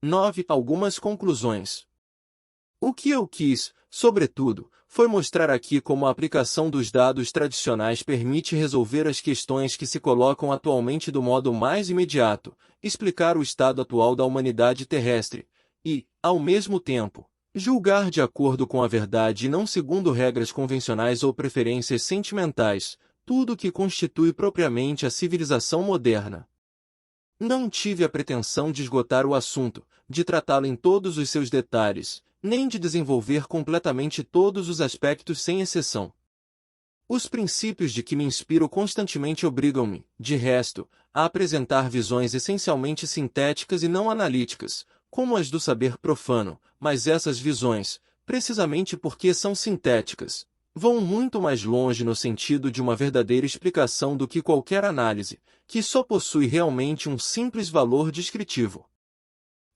9. Algumas conclusões. O que eu quis, sobretudo, foi mostrar aqui como a aplicação dos dados tradicionais permite resolver as questões que se colocam atualmente do modo mais imediato, explicar o estado atual da humanidade terrestre, e, ao mesmo tempo, julgar de acordo com a verdade e não segundo regras convencionais ou preferências sentimentais, tudo o que constitui propriamente a civilização moderna. Não tive a pretensão de esgotar o assunto, de tratá-lo em todos os seus detalhes, nem de desenvolver completamente todos os aspectos sem exceção. Os princípios de que me inspiro constantemente obrigam-me, de resto, a apresentar visões essencialmente sintéticas e não analíticas, como as do saber profano, mas essas visões, precisamente porque são sintéticas, vão muito mais longe no sentido de uma verdadeira explicação do que qualquer análise, que só possui realmente um simples valor descritivo.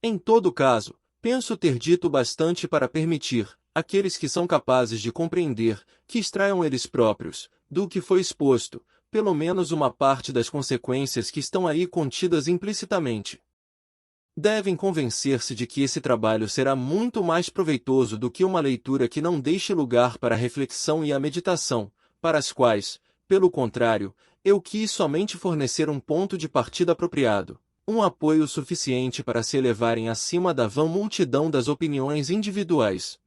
Em todo caso, penso ter dito bastante para permitir, àqueles que são capazes de compreender, que extraiam eles próprios, do que foi exposto, pelo menos uma parte das consequências que estão aí contidas implicitamente. Devem convencer-se de que esse trabalho será muito mais proveitoso do que uma leitura que não deixe lugar para a reflexão e a meditação, para as quais, pelo contrário, eu quis somente fornecer um ponto de partida apropriado, um apoio suficiente para se elevarem acima da vã multidão das opiniões individuais.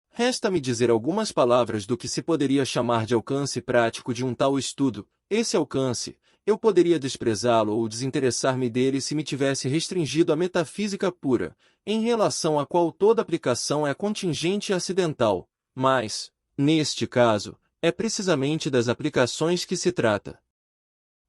Resta-me dizer algumas palavras do que se poderia chamar de alcance prático de um tal estudo. Esse alcance, eu poderia desprezá-lo ou desinteressar-me dele se me tivesse restringido à metafísica pura, em relação à qual toda aplicação é contingente e acidental, mas, neste caso, é precisamente das aplicações que se trata.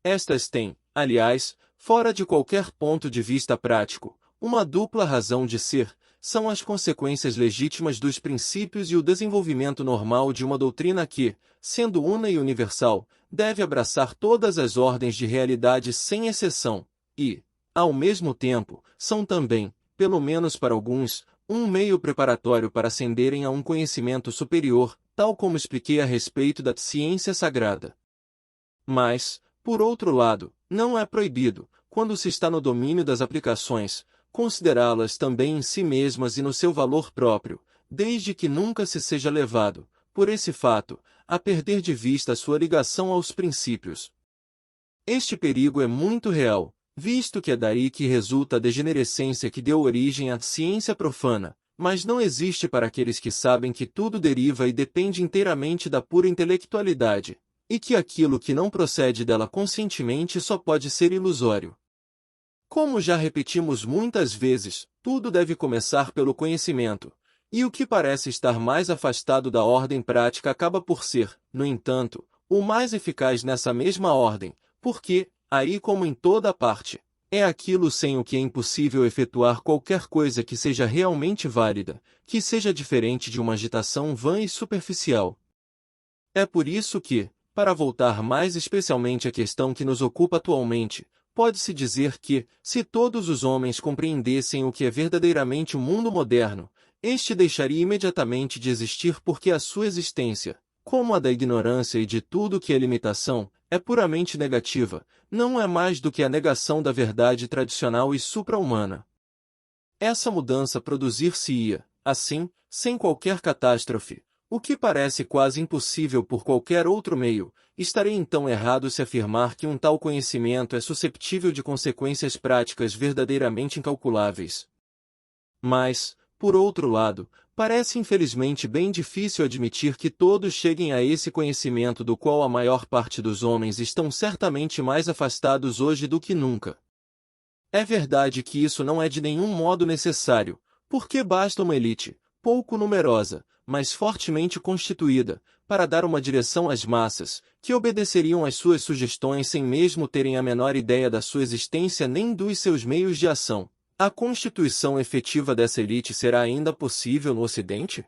Estas têm, aliás, fora de qualquer ponto de vista prático, uma dupla razão de ser, são as consequências legítimas dos princípios e o desenvolvimento normal de uma doutrina que, sendo una e universal, deve abraçar todas as ordens de realidade sem exceção, e, ao mesmo tempo, são também, pelo menos para alguns, um meio preparatório para ascenderem a um conhecimento superior, tal como expliquei a respeito da ciência sagrada. Mas, por outro lado, não é proibido, quando se está no domínio das aplicações, considerá-las também em si mesmas e no seu valor próprio, desde que nunca se seja levado, por esse fato, a perder de vista a sua ligação aos princípios. Este perigo é muito real, visto que é daí que resulta a degenerescência que deu origem à ciência profana, mas não existe para aqueles que sabem que tudo deriva e depende inteiramente da pura intelectualidade, e que aquilo que não procede dela conscientemente só pode ser ilusório. Como já repetimos muitas vezes, tudo deve começar pelo conhecimento, e o que parece estar mais afastado da ordem prática acaba por ser, no entanto, o mais eficaz nessa mesma ordem, porque, aí como em toda parte, é aquilo sem o que é impossível efetuar qualquer coisa que seja realmente válida, que seja diferente de uma agitação vã e superficial. É por isso que, para voltar mais especialmente à questão que nos ocupa atualmente, pode-se dizer que, se todos os homens compreendessem o que é verdadeiramente o mundo moderno, este deixaria imediatamente de existir porque a sua existência, como a da ignorância e de tudo que é limitação, é puramente negativa, não é mais do que a negação da verdade tradicional e supra-humana. Essa mudança produzir-se-ia, assim, sem qualquer catástrofe, o que parece quase impossível por qualquer outro meio. Estarei então errado se afirmar que um tal conhecimento é susceptível de consequências práticas verdadeiramente incalculáveis. Mas, por outro lado, parece infelizmente bem difícil admitir que todos cheguem a esse conhecimento do qual a maior parte dos homens estão certamente mais afastados hoje do que nunca. É verdade que isso não é de nenhum modo necessário, porque basta uma elite, pouco numerosa, mas fortemente constituída, para dar uma direção às massas, que obedeceriam às suas sugestões sem mesmo terem a menor ideia da sua existência nem dos seus meios de ação. A constituição efetiva dessa elite será ainda possível no Ocidente?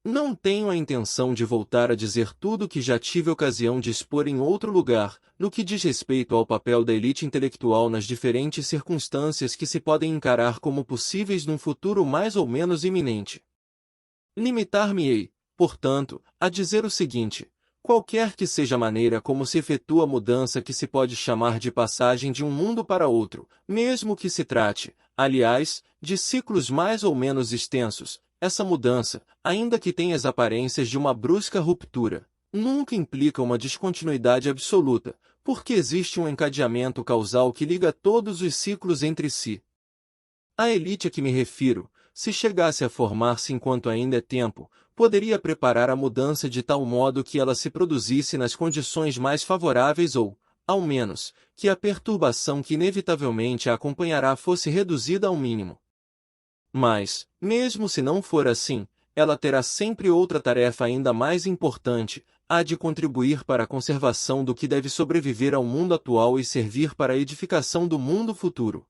Não tenho a intenção de voltar a dizer tudo o que já tive ocasião de expor em outro lugar, no que diz respeito ao papel da elite intelectual nas diferentes circunstâncias que se podem encarar como possíveis num futuro mais ou menos iminente. Limitar-me-ei, portanto, a dizer o seguinte: qualquer que seja a maneira como se efetua a mudança que se pode chamar de passagem de um mundo para outro, mesmo que se trate, aliás, de ciclos mais ou menos extensos, essa mudança, ainda que tenha as aparências de uma brusca ruptura, nunca implica uma descontinuidade absoluta, porque existe um encadeamento causal que liga todos os ciclos entre si. A elite a que me refiro, se chegasse a formar-se enquanto ainda é tempo, poderia preparar a mudança de tal modo que ela se produzisse nas condições mais favoráveis ou, ao menos, que a perturbação que inevitavelmente a acompanhará fosse reduzida ao mínimo. Mas, mesmo se não for assim, ela terá sempre outra tarefa ainda mais importante, a de contribuir para a conservação do que deve sobreviver ao mundo atual e servir para a edificação do mundo futuro.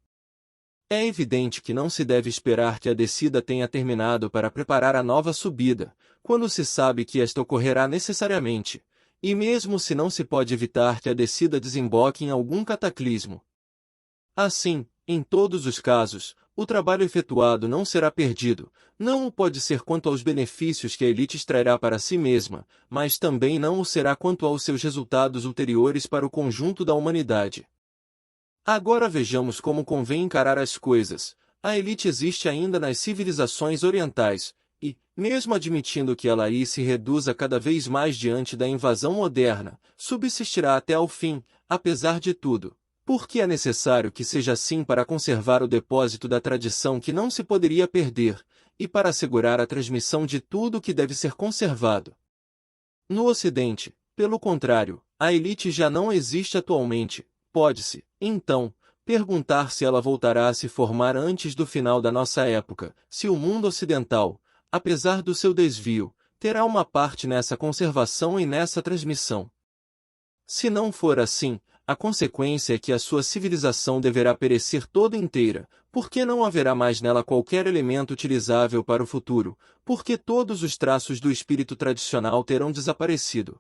É evidente que não se deve esperar que a descida tenha terminado para preparar a nova subida, quando se sabe que esta ocorrerá necessariamente, e mesmo se não se pode evitar que a descida desemboque em algum cataclismo. Assim, em todos os casos, o trabalho efetuado não será perdido, não o pode ser quanto aos benefícios que a elite extrairá para si mesma, mas também não o será quanto aos seus resultados ulteriores para o conjunto da humanidade. Agora vejamos como convém encarar as coisas. A elite existe ainda nas civilizações orientais, e, mesmo admitindo que ela aí se reduza cada vez mais diante da invasão moderna, subsistirá até ao fim, apesar de tudo. Porque é necessário que seja assim para conservar o depósito da tradição que não se poderia perder, e para assegurar a transmissão de tudo o que deve ser conservado. No Ocidente, pelo contrário, a elite já não existe atualmente. Pode-se, então, perguntar se ela voltará a se formar antes do final da nossa época, se o mundo ocidental, apesar do seu desvio, terá uma parte nessa conservação e nessa transmissão. Se não for assim, a consequência é que a sua civilização deverá perecer toda inteira, porque não haverá mais nela qualquer elemento utilizável para o futuro, porque todos os traços do espírito tradicional terão desaparecido.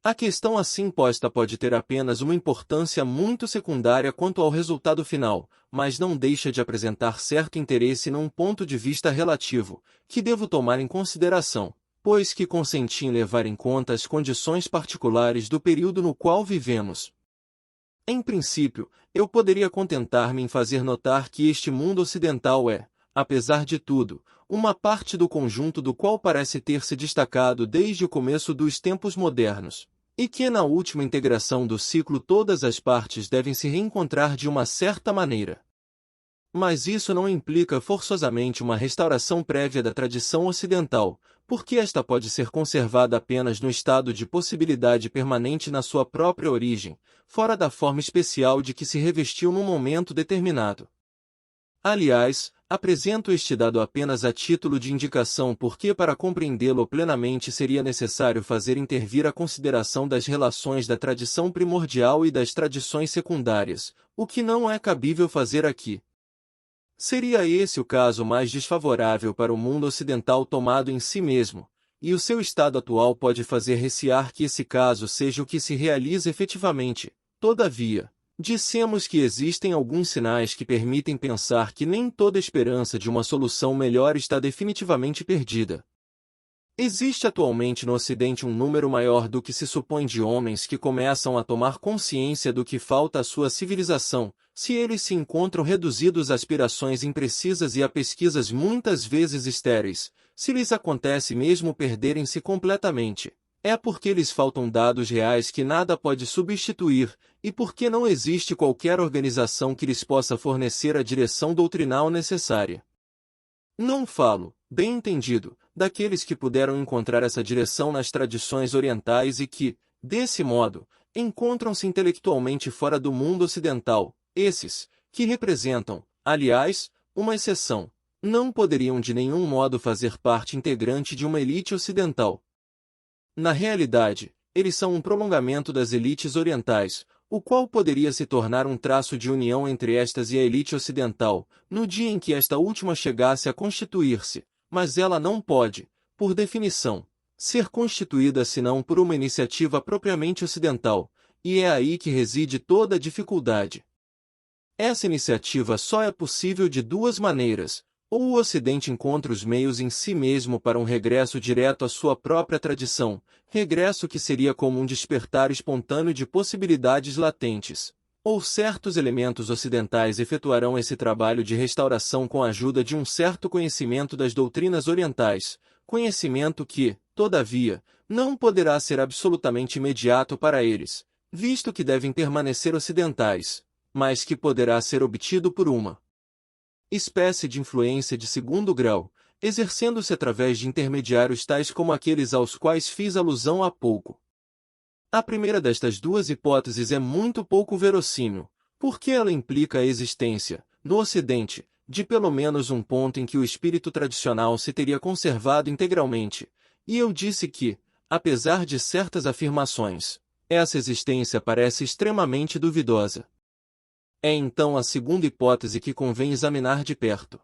A questão assim posta pode ter apenas uma importância muito secundária quanto ao resultado final, mas não deixa de apresentar certo interesse num ponto de vista relativo, que devo tomar em consideração, pois que consenti em levar em conta as condições particulares do período no qual vivemos. Em princípio, eu poderia contentar-me em fazer notar que este mundo ocidental é, apesar de tudo, uma parte do conjunto do qual parece ter se destacado desde o começo dos tempos modernos, e que na última integração do ciclo todas as partes devem se reencontrar de uma certa maneira. Mas isso não implica forçosamente uma restauração prévia da tradição ocidental, porque esta pode ser conservada apenas no estado de possibilidade permanente na sua própria origem, fora da forma especial de que se revestiu num momento determinado. Aliás, apresento este dado apenas a título de indicação porque para compreendê-lo plenamente seria necessário fazer intervir a consideração das relações da tradição primordial e das tradições secundárias, o que não é cabível fazer aqui. Seria esse o caso mais desfavorável para o mundo ocidental tomado em si mesmo, e o seu estado atual pode fazer recear que esse caso seja o que se realiza efetivamente. Todavia, dissemos que existem alguns sinais que permitem pensar que nem toda esperança de uma solução melhor está definitivamente perdida. Existe atualmente no Ocidente um número maior do que se supõe de homens que começam a tomar consciência do que falta à sua civilização, se eles se encontram reduzidos a aspirações imprecisas e a pesquisas muitas vezes estéreis, se lhes acontece mesmo perderem-se completamente. É porque lhes faltam dados reais que nada pode substituir, e porque não existe qualquer organização que lhes possa fornecer a direção doutrinal necessária. Não falo, bem entendido, daqueles que puderam encontrar essa direção nas tradições orientais e que, desse modo, encontram-se intelectualmente fora do mundo ocidental. Esses, que representam, aliás, uma exceção, não poderiam de nenhum modo fazer parte integrante de uma elite ocidental. Na realidade, eles são um prolongamento das elites orientais, o qual poderia se tornar um traço de união entre estas e a elite ocidental, no dia em que esta última chegasse a constituir-se, mas ela não pode, por definição, ser constituída senão por uma iniciativa propriamente ocidental, e é aí que reside toda a dificuldade. Essa iniciativa só é possível de duas maneiras, ou o Ocidente encontra os meios em si mesmo para um regresso direto à sua própria tradição, regresso que seria como um despertar espontâneo de possibilidades latentes. Ou certos elementos ocidentais efetuarão esse trabalho de restauração com a ajuda de um certo conhecimento das doutrinas orientais, conhecimento que, todavia, não poderá ser absolutamente imediato para eles, visto que devem permanecer ocidentais, mas que poderá ser obtido por uma espécie de influência de segundo grau, exercendo-se através de intermediários tais como aqueles aos quais fiz alusão há pouco. A primeira destas duas hipóteses é muito pouco verossímil, porque ela implica a existência, no Ocidente, de pelo menos um ponto em que o espírito tradicional se teria conservado integralmente, e eu disse que, apesar de certas afirmações, essa existência parece extremamente duvidosa. É então a segunda hipótese que convém examinar de perto.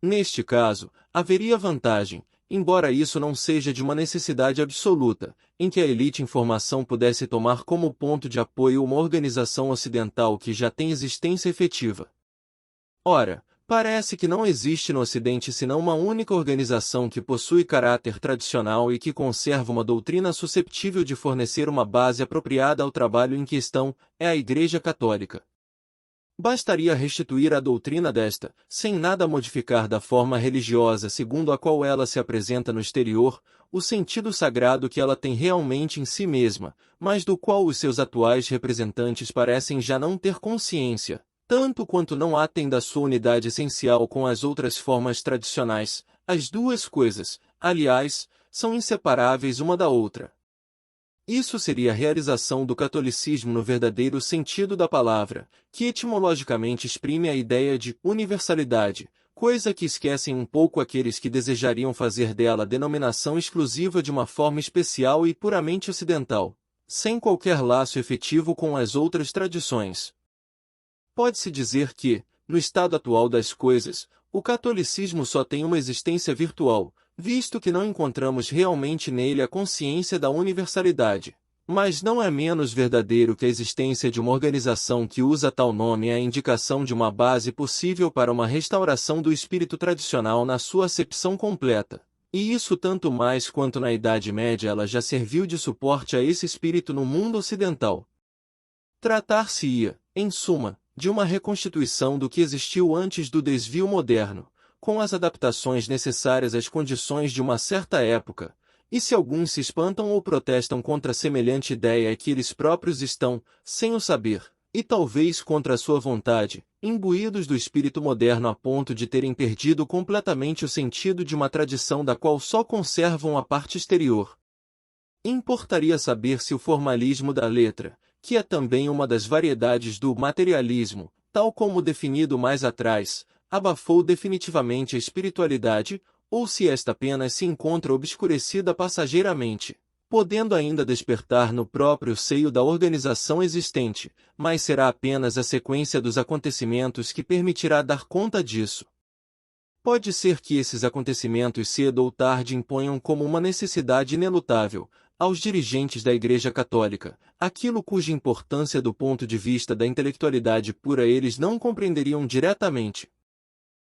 Neste caso, haveria vantagem, embora isso não seja de uma necessidade absoluta, em que a elite em formação pudesse tomar como ponto de apoio uma organização ocidental que já tem existência efetiva. Ora, parece que não existe no Ocidente senão uma única organização que possui caráter tradicional e que conserva uma doutrina susceptível de fornecer uma base apropriada ao trabalho em questão, é a Igreja Católica. Bastaria restituir a doutrina desta, sem nada modificar da forma religiosa segundo a qual ela se apresenta no exterior, o sentido sagrado que ela tem realmente em si mesma, mas do qual os seus atuais representantes parecem já não ter consciência, tanto quanto não a têm da sua unidade essencial com as outras formas tradicionais. As duas coisas, aliás, são inseparáveis uma da outra. Isso seria a realização do catolicismo no verdadeiro sentido da palavra, que etimologicamente exprime a ideia de universalidade, coisa que esquecem um pouco aqueles que desejariam fazer dela a denominação exclusiva de uma forma especial e puramente ocidental, sem qualquer laço efetivo com as outras tradições. Pode-se dizer que, no estado atual das coisas, o catolicismo só tem uma existência virtual, visto que não encontramos realmente nele a consciência da universalidade. Mas não é menos verdadeiro que a existência de uma organização que usa tal nome é a indicação de uma base possível para uma restauração do espírito tradicional na sua acepção completa. E isso tanto mais quanto na Idade Média ela já serviu de suporte a esse espírito no mundo ocidental. Tratar-se-ia, em suma, de uma reconstituição do que existiu antes do desvio moderno, com as adaptações necessárias às condições de uma certa época, e se alguns se espantam ou protestam contra semelhante ideia é que eles próprios estão, sem o saber, e talvez contra a sua vontade, imbuídos do espírito moderno a ponto de terem perdido completamente o sentido de uma tradição da qual só conservam a parte exterior. Importaria saber se o formalismo da letra, que é também uma das variedades do materialismo, tal como definido mais atrás, abafou definitivamente a espiritualidade, ou se esta apenas se encontra obscurecida passageiramente, podendo ainda despertar no próprio seio da organização existente, mas será apenas a sequência dos acontecimentos que permitirá dar conta disso. Pode ser que esses acontecimentos cedo ou tarde imponham como uma necessidade inelutável, aos dirigentes da Igreja Católica, aquilo cuja importância do ponto de vista da intelectualidade pura eles não compreenderiam diretamente.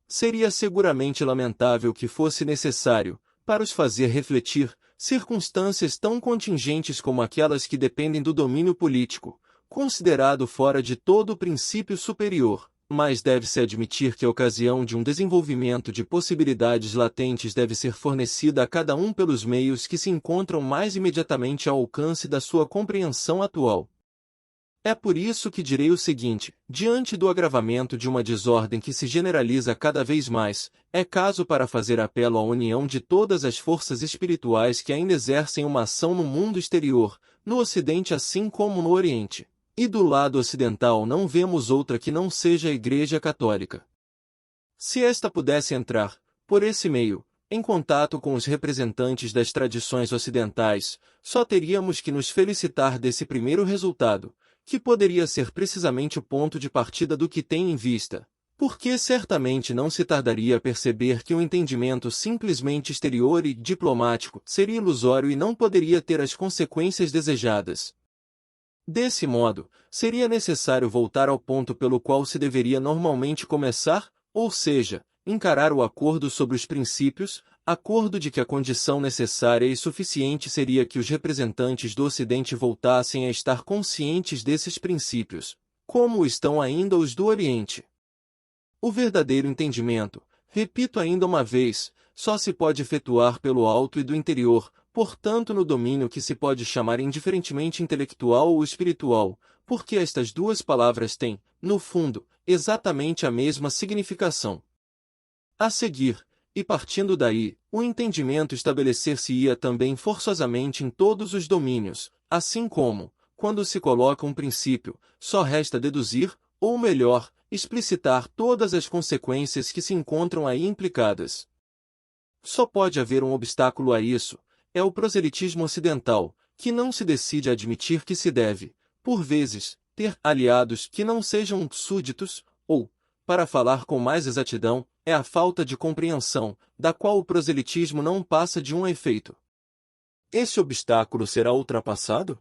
Seria seguramente lamentável que fosse necessário, para os fazer refletir, circunstâncias tão contingentes como aquelas que dependem do domínio político, considerado fora de todo o princípio superior, mas deve-se admitir que a ocasião de um desenvolvimento de possibilidades latentes deve ser fornecida a cada um pelos meios que se encontram mais imediatamente ao alcance da sua compreensão atual. É por isso que direi o seguinte: diante do agravamento de uma desordem que se generaliza cada vez mais, é caso para fazer apelo à união de todas as forças espirituais que ainda exercem uma ação no mundo exterior, no Ocidente assim como no Oriente. E do lado ocidental não vemos outra que não seja a Igreja Católica. Se esta pudesse entrar, por esse meio, em contato com os representantes das tradições ocidentais, só teríamos que nos felicitar desse primeiro resultado, que poderia ser precisamente o ponto de partida do que tem em vista, porque certamente não se tardaria a perceber que o entendimento simplesmente exterior e diplomático seria ilusório e não poderia ter as consequências desejadas. Desse modo, seria necessário voltar ao ponto pelo qual se deveria normalmente começar, ou seja, encarar o acordo sobre os princípios, acordo de que a condição necessária e suficiente seria que os representantes do Ocidente voltassem a estar conscientes desses princípios, como estão ainda os do Oriente. O verdadeiro entendimento, repito ainda uma vez, só se pode efetuar pelo alto e do interior, portanto no domínio que se pode chamar indiferentemente intelectual ou espiritual, porque estas duas palavras têm, no fundo, exatamente a mesma significação. A seguir, e partindo daí, o entendimento estabelecer-se-ia também forçosamente em todos os domínios, assim como, quando se coloca um princípio, só resta deduzir, ou melhor, explicitar todas as consequências que se encontram aí implicadas. Só pode haver um obstáculo a isso, é o proselitismo ocidental, que não se decide a admitir que se deve, por vezes, ter aliados que não sejam súditos, ou, para falar com mais exatidão, é a falta de compreensão, da qual o proselitismo não passa de um efeito. Esse obstáculo será ultrapassado?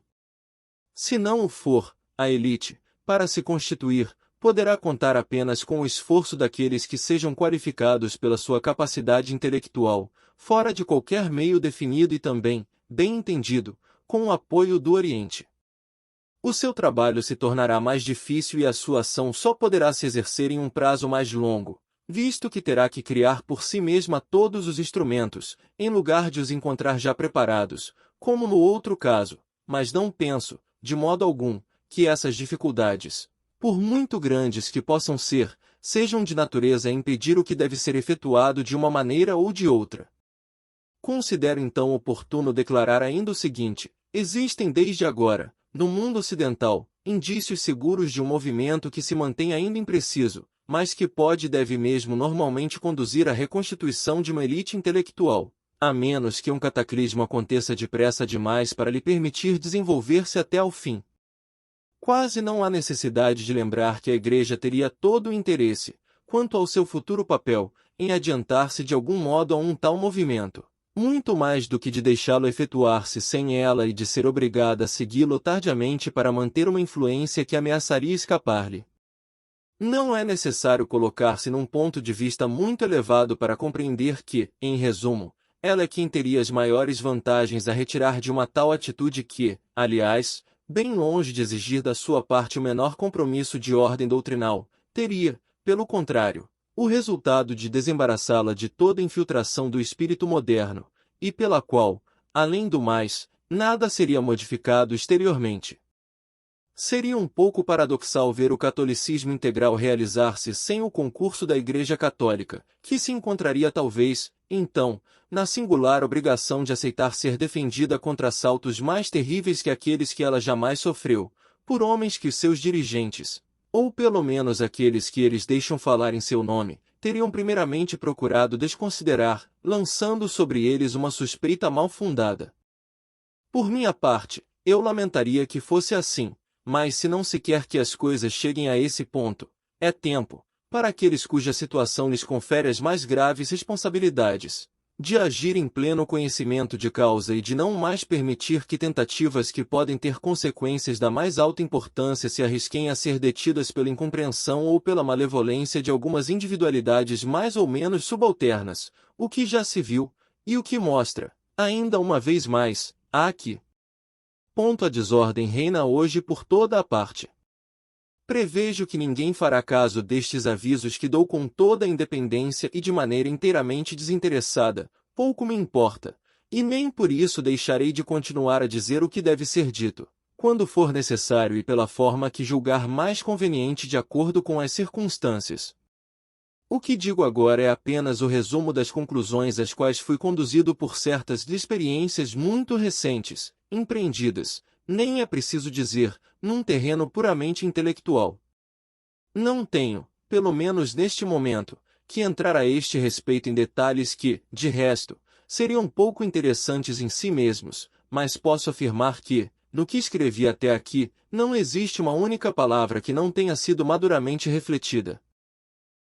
Se não o for, a elite, para se constituir, poderá contar apenas com o esforço daqueles que sejam qualificados pela sua capacidade intelectual, fora de qualquer meio definido e também, bem entendido, com o apoio do Oriente. O seu trabalho se tornará mais difícil e a sua ação só poderá se exercer em um prazo mais longo, visto que terá que criar por si mesma todos os instrumentos, em lugar de os encontrar já preparados, como no outro caso, mas não penso, de modo algum, que essas dificuldades, por muito grandes que possam ser, sejam de natureza a impedir o que deve ser efetuado de uma maneira ou de outra. Considero então oportuno declarar ainda o seguinte: existem desde agora, no mundo ocidental, indícios seguros de um movimento que se mantém ainda impreciso, mas que pode e deve mesmo normalmente conduzir à reconstituição de uma elite intelectual, a menos que um cataclismo aconteça depressa demais para lhe permitir desenvolver-se até ao fim. Quase não há necessidade de lembrar que a Igreja teria todo o interesse, quanto ao seu futuro papel, em adiantar-se de algum modo a um tal movimento, muito mais do que de deixá-lo efetuar-se sem ela e de ser obrigada a segui-lo tardiamente para manter uma influência que ameaçaria escapar-lhe. Não é necessário colocar-se num ponto de vista muito elevado para compreender que, em resumo, ela é quem teria as maiores vantagens a retirar de uma tal atitude que, aliás, bem longe de exigir da sua parte o menor compromisso de ordem doutrinal, teria, pelo contrário, o resultado de desembaraçá-la de toda infiltração do espírito moderno, e pela qual, além do mais, nada seria modificado exteriormente. Seria um pouco paradoxal ver o catolicismo integral realizar-se sem o concurso da Igreja Católica, que se encontraria talvez, então, na singular obrigação de aceitar ser defendida contra assaltos mais terríveis que aqueles que ela jamais sofreu, por homens que seus dirigentes, ou pelo menos aqueles que eles deixam falar em seu nome, teriam primeiramente procurado desconsiderar, lançando sobre eles uma suspeita mal fundada. Por minha parte, eu lamentaria que fosse assim, mas se não se quer que as coisas cheguem a esse ponto, é tempo, para aqueles cuja situação lhes confere as mais graves responsabilidades, de agir em pleno conhecimento de causa e de não mais permitir que tentativas que podem ter consequências da mais alta importância se arrisquem a ser detidas pela incompreensão ou pela malevolência de algumas individualidades mais ou menos subalternas, o que já se viu, e o que mostra, ainda uma vez mais, aqui. A desordem reina hoje por toda a parte. Prevejo que ninguém fará caso destes avisos que dou com toda a independência e de maneira inteiramente desinteressada, pouco me importa, e nem por isso deixarei de continuar a dizer o que deve ser dito, quando for necessário e pela forma que julgar mais conveniente de acordo com as circunstâncias. O que digo agora é apenas o resumo das conclusões às quais fui conduzido por certas experiências muito recentes, empreendidas, nem é preciso dizer, num terreno puramente intelectual. Não tenho, pelo menos neste momento, que entrar a este respeito em detalhes que, de resto, seriam pouco interessantes em si mesmos, mas posso afirmar que, no que escrevi até aqui, não existe uma única palavra que não tenha sido maduramente refletida.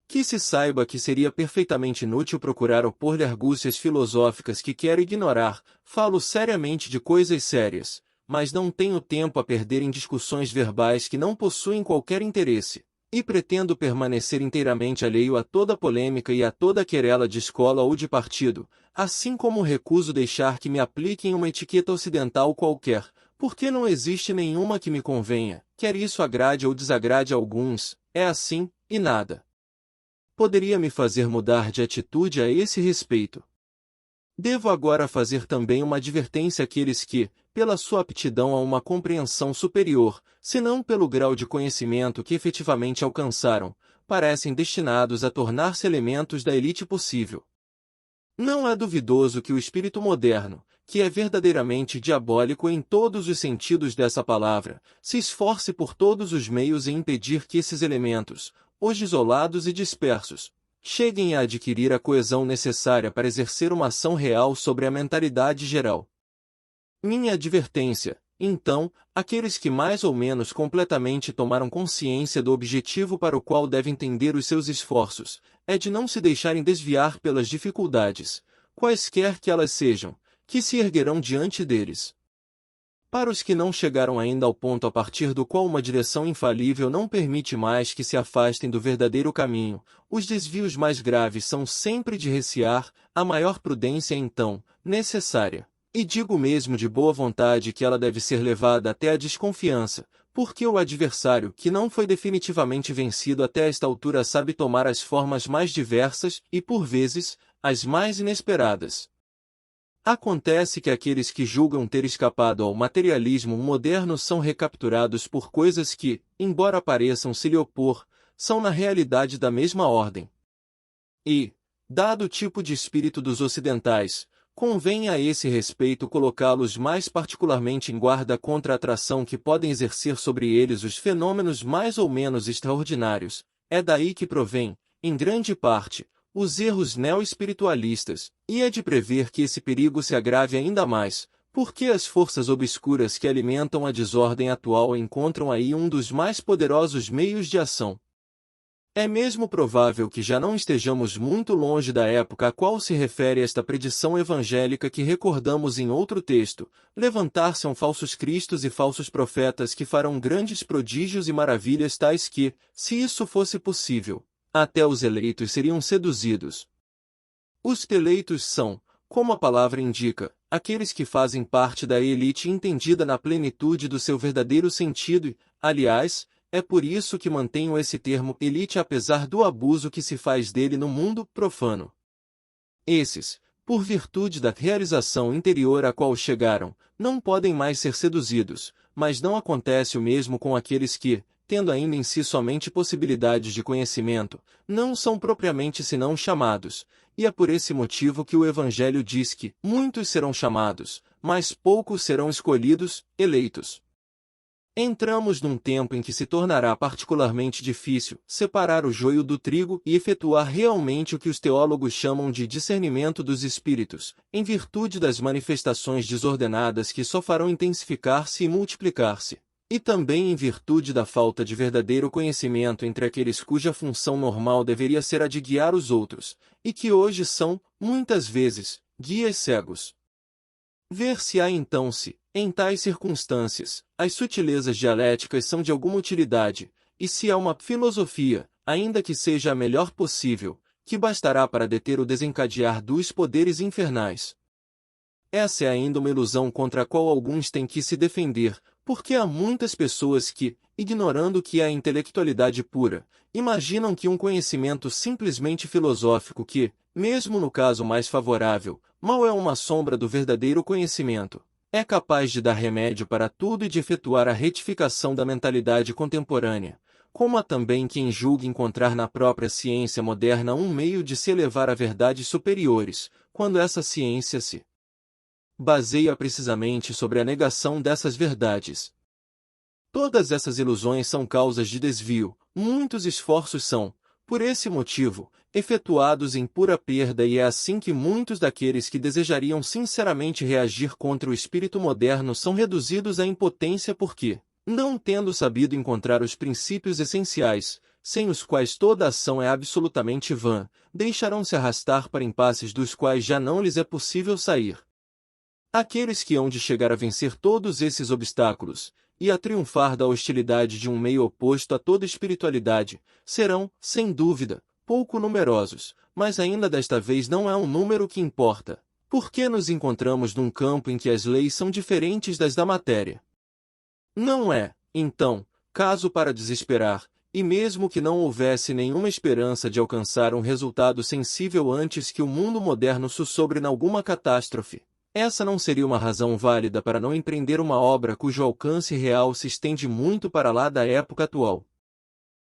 Que se saiba que seria perfeitamente inútil procurar opor-lhe argúcias filosóficas que quero ignorar, falo seriamente de coisas sérias, mas não tenho tempo a perder em discussões verbais que não possuem qualquer interesse. E pretendo permanecer inteiramente alheio a toda polêmica e a toda querela de escola ou de partido, assim como recuso deixar que me apliquem uma etiqueta ocidental qualquer, porque não existe nenhuma que me convenha, quer isso agrade ou desagrade a alguns, é assim, e nada poderia me fazer mudar de atitude a esse respeito. Devo agora fazer também uma advertência àqueles que, pela sua aptidão a uma compreensão superior, se não pelo grau de conhecimento que efetivamente alcançaram, parecem destinados a tornar-se elementos da elite possível. Não é duvidoso que o espírito moderno, que é verdadeiramente diabólico em todos os sentidos dessa palavra, se esforce por todos os meios em impedir que esses elementos, hoje isolados e dispersos, cheguem a adquirir a coesão necessária para exercer uma ação real sobre a mentalidade geral. Minha advertência, então, àqueles que mais ou menos completamente tomaram consciência do objetivo para o qual devem tender os seus esforços, é de não se deixarem desviar pelas dificuldades, quaisquer que elas sejam, que se erguerão diante deles. Para os que não chegaram ainda ao ponto a partir do qual uma direção infalível não permite mais que se afastem do verdadeiro caminho, os desvios mais graves são sempre de recear, a maior prudência é então necessária. E digo mesmo de boa vontade que ela deve ser levada até a desconfiança, porque o adversário que não foi definitivamente vencido até esta altura sabe tomar as formas mais diversas e, por vezes, as mais inesperadas. Acontece que aqueles que julgam ter escapado ao materialismo moderno são recapturados por coisas que, embora pareçam se lhe opor, são na realidade da mesma ordem. E, dado o tipo de espírito dos ocidentais, convém a esse respeito colocá-los mais particularmente em guarda contra a atração que podem exercer sobre eles os fenômenos mais ou menos extraordinários. É daí que provém, em grande parte, os erros neo-espiritualistas, e é de prever que esse perigo se agrave ainda mais, porque as forças obscuras que alimentam a desordem atual encontram aí um dos mais poderosos meios de ação. É mesmo provável que já não estejamos muito longe da época a qual se refere esta predição evangélica que recordamos em outro texto: levantar-se-ão falsos cristos e falsos profetas que farão grandes prodígios e maravilhas tais que, se isso fosse possível, até os eleitos seriam seduzidos. Os eleitos são, como a palavra indica, aqueles que fazem parte da elite entendida na plenitude do seu verdadeiro sentido e, aliás, é por isso que mantenho esse termo elite apesar do abuso que se faz dele no mundo profano. Esses, por virtude da realização interior a qual chegaram, não podem mais ser seduzidos, mas não acontece o mesmo com aqueles que, tendo ainda em si somente possibilidades de conhecimento, não são propriamente senão chamados, e é por esse motivo que o Evangelho diz que muitos serão chamados, mas poucos serão escolhidos, eleitos. Entramos num tempo em que se tornará particularmente difícil separar o joio do trigo e efetuar realmente o que os teólogos chamam de discernimento dos espíritos, em virtude das manifestações desordenadas que só farão intensificar-se e multiplicar-se, e também em virtude da falta de verdadeiro conhecimento entre aqueles cuja função normal deveria ser a de guiar os outros, e que hoje são, muitas vezes, guias cegos. Ver-se-á então se, em tais circunstâncias, as sutilezas dialéticas são de alguma utilidade, e se há uma filosofia, ainda que seja a melhor possível, que bastará para deter o desencadear dos poderes infernais. Essa é ainda uma ilusão contra a qual alguns têm que se defender, porque há muitas pessoas que, ignorando o que é a intelectualidade pura, imaginam que um conhecimento simplesmente filosófico que, mesmo no caso mais favorável, mal é uma sombra do verdadeiro conhecimento, é capaz de dar remédio para tudo e de efetuar a retificação da mentalidade contemporânea, como há também quem julgue encontrar na própria ciência moderna um meio de se elevar a verdades superiores, quando essa ciência se baseia precisamente sobre a negação dessas verdades. Todas essas ilusões são causas de desvio, muitos esforços são, por esse motivo, efetuados em pura perda e é assim que muitos daqueles que desejariam sinceramente reagir contra o espírito moderno são reduzidos à impotência porque, não tendo sabido encontrar os princípios essenciais, sem os quais toda ação é absolutamente vã, deixarão-se arrastar para impasses dos quais já não lhes é possível sair. Aqueles que hão de chegar a vencer todos esses obstáculos, e a triunfar da hostilidade de um meio oposto a toda espiritualidade, serão, sem dúvida, pouco numerosos, mas ainda desta vez não é um número que importa, porque nos encontramos num campo em que as leis são diferentes das da matéria. Não é, então, caso para desesperar, e mesmo que não houvesse nenhuma esperança de alcançar um resultado sensível antes que o mundo moderno sussobre em alguma catástrofe, essa não seria uma razão válida para não empreender uma obra cujo alcance real se estende muito para lá da época atual.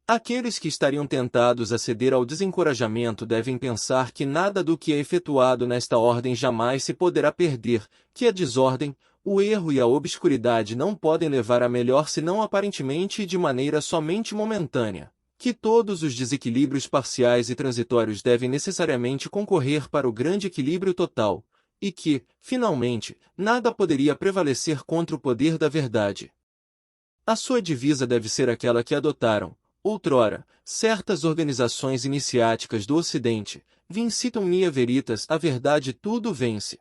Aqueles que estariam tentados a ceder ao desencorajamento devem pensar que nada do que é efetuado nesta ordem jamais se poderá perder, que a desordem, o erro e a obscuridade não podem levar a melhor senão aparentemente e de maneira somente momentânea, que todos os desequilíbrios parciais e transitórios devem necessariamente concorrer para o grande equilíbrio total, e que, finalmente, nada poderia prevalecer contra o poder da verdade. A sua divisa deve ser aquela que adotaram, outrora, certas organizações iniciáticas do Ocidente: Vincitum nia veritas, a verdade tudo vence.